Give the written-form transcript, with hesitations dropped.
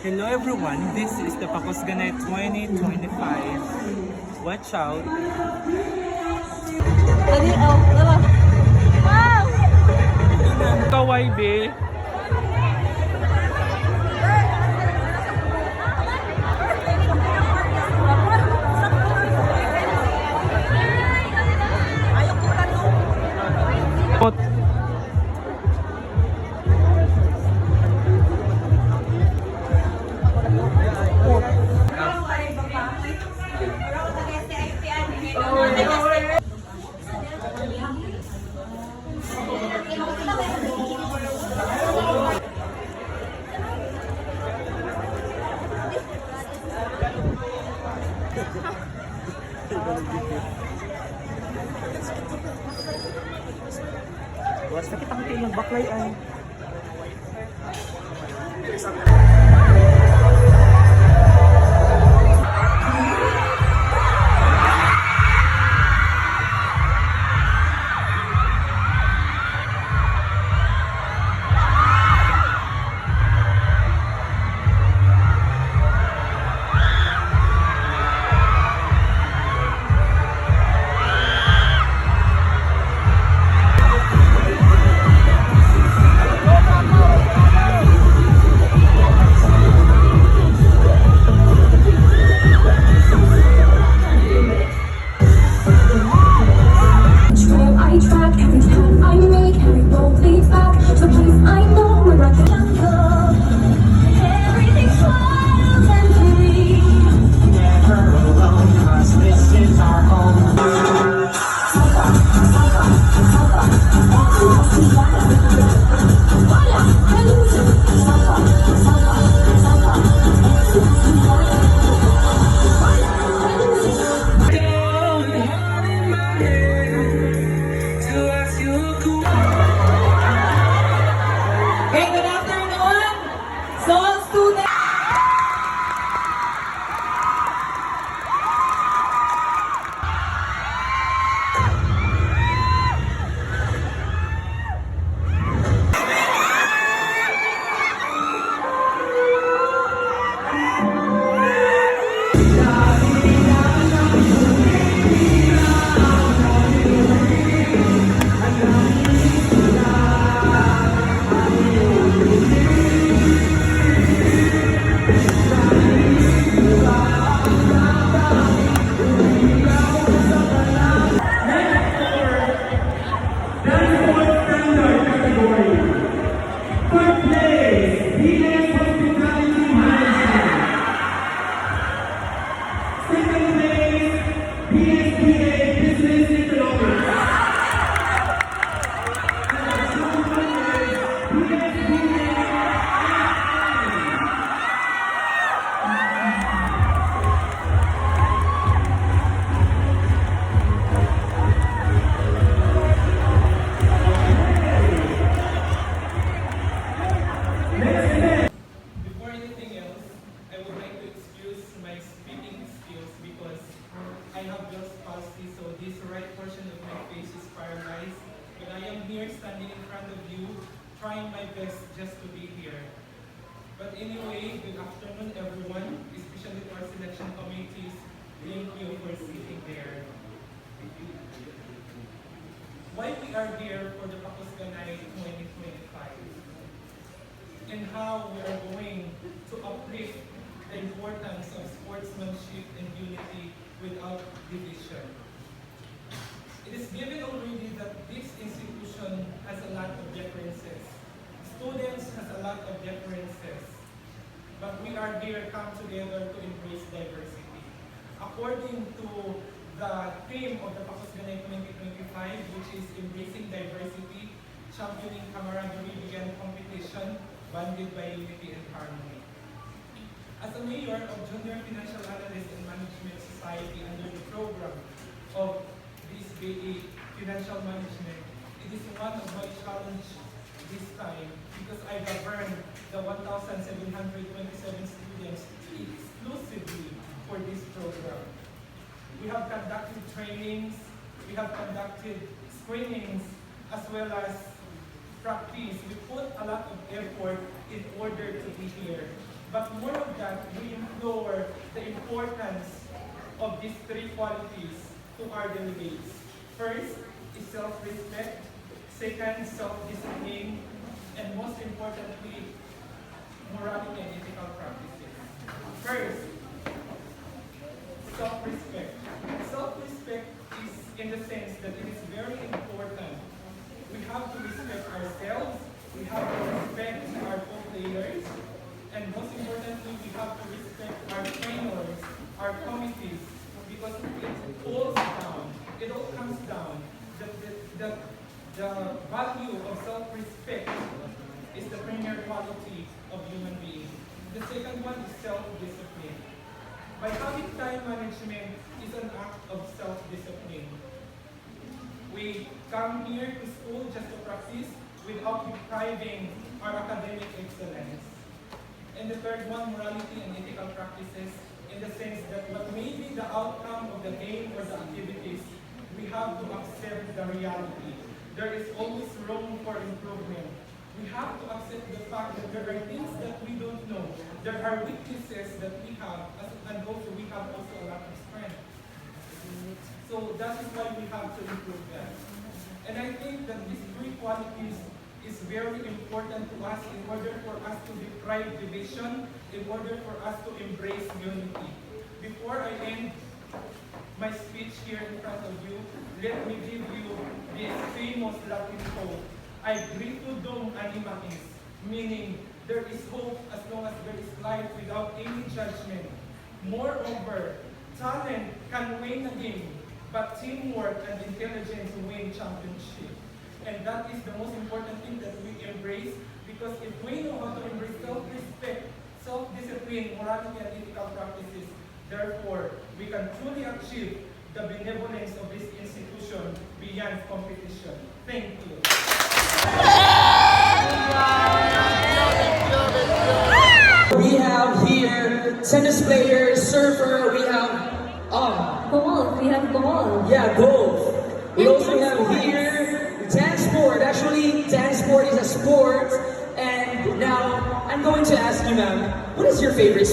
Hello everyone, this is the Pakosganay 2025. Watch out! Wow! Kaway be! Was sakit ang ng baklay ay. Standing in front of you, trying my best just to be here. But anyway, good afternoon everyone, especially to our selection committees. Thank you for sitting there. Why we are here for the Pakosganay 2025 and how we are going to uplift the importance of sportsmanship and unity without division. It is given already that this institution has a lot of differences. Students has a lot of differences. But we are here come together to embrace diversity. According to the theme of the Pakosganay 2025, which is embracing diversity, championing camaraderie, began competition, bonded by unity and harmony. As a mayor of Junior Financial Analyst and Management Society under the program of this BA Financial Management, it is one of my challenge this time because I govern the 1,727 students exclusively for this program. We have conducted trainings, we have conducted screenings, as well as practice. We put a lot of effort in order to be here. But more that, we implore the importance of these three qualities to our delegates. First is self-respect, second, self-discipline, and most importantly, morality and ethical practices. First, self-respect. Self-respect is in the sense that it is very important. We have to respect ourselves, we have to respect our co-players, and most importantly, we have to respect our trainers, our committees, because it all comes down, the value of self-respect is the premier quality of human beings. The second one is self-discipline. By having time management is an act of self-discipline. We come here to school just to practice without depriving our academic excellence. And the third one, morality and ethical practices, in the sense that what may be the outcome of the game or the activities, we have to accept the reality. There is always room for improvement. We have to accept the fact that there are things that we don't know. There are weaknesses that we have, and also we have also a lot of strength. So that is why we have to improve that. And I think that these three qualities is very important to us in order for us to deprive division, in order for us to embrace unity. Before I end my speech here in front of you, let me give you this famous Latin quote, "Aegrito dum anima is," meaning there is hope as long as there is life without any judgment. Moreover, talent can win a game, but teamwork and intelligence win championship. And that is the most important thing that we embrace, because if we know how to embrace self-respect, self-discipline, morality, and ethical practices, therefore, we can truly achieve the benevolence of this institution beyond competition. Thank you. We have here tennis players, surfer, we have Golf, we have golf. yeah, golf. We And also dance have sports. here dance sport. Actually, dance sport is a sport. And now I'm going to ask you, ma'am, what is your favorite sport?